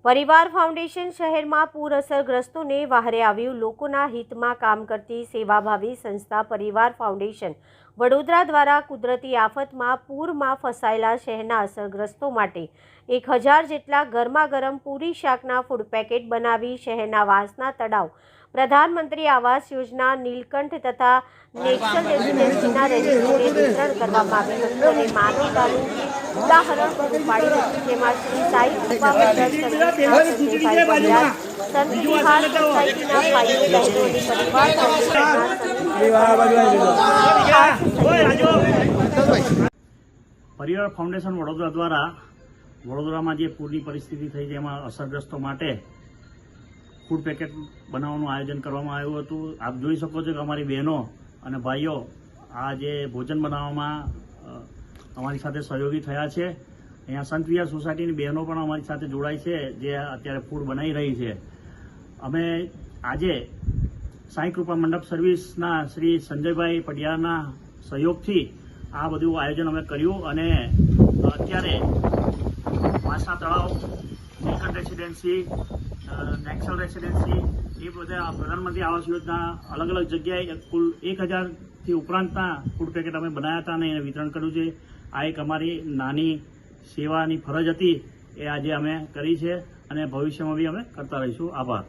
પરિવાર ફાઉન્ડેશન શહેરમાં પૂર અસરગ્રસ્તોને વહારે આવ્યું। લોકોના હિતમાં કામ કરતી સેવાભાવી સંસ્થા પરિવાર ફાઉન્ડેશન વડોદરા દ્વારા કુદરતી આફતમાં પૂરમાં ફસાયેલા શહેરના અસરગ્રસ્તો માટે 1000 જેટલા ગરમાગરમ પૂરી શાકના ફૂડ પેકેટ બનાવી શહેરના વાસના તળાવ, પ્રધાનમંત્રી આવાસ યોજના, નીલકંઠ તથા નેશનલ રેસિડેન્સીના રજિસ્ટ્રીએ વિતરણ કરવામાં આવ્યું હતું અને માનવતાનું ઉદાહરણ પૂરું પાડ્યું હતું, જેમાં શ્રી સાઈ કૃપા મંડળ સર્વિસના સંજયભાઈ વડિયાર, સંત વિહાર સોસાયટીના ભાઈઓ બહેનો અને પરિવાર પરિવાર ફાઉન્ડેશન વડોદરા દ્વારા વડોદરામાં જે પૂરની પરિસ્થિતિ થઈ જેમાં અસરગ્રસ્તો માટે ફૂડ પેકેટ બનાવવાનું આયોજન કરવામાં આવ્યું હતું। આપ જોઈ શકો છો કે અમારી બહેનો અને ભાઈઓ આ જે ભોજન બનાવવામાં અમારી સાથે સહયોગી થયા છે। અહીંયા સંત વિહાર સોસાયટીની બહેનો પણ અમારી સાથે જોડાઈ છે, જે અત્યારે ફૂડ બનાવી રહી છે। અમે આજે સાઈ કૃપા મંડપ સર્વિસના શ્રી સંજયભાઈ પડિયારના સહયોગથી આ બધું આયોજન અમે કર્યું અને અત્યારે વાસના તળાવ, નીલકંઠ રેસિડેન્સી, નેશનલ રેસિડેન્સી એ બધા પ્રધાનમંત્રી આવાસ યોજના અલગ અલગ જગ્યાએ કુલ 1000થી ઉપરાંતના ફૂડ પેકેટ અમે બનાવ્યા હતા અને એને વિતરણ કર્યું છે। આ એક અમારી નાની સેવાની ફરજ હતી, એ આજે અમે કરી છે અને ભવિષ્યમાં બી અમે કરતા રહીશું। આભાર।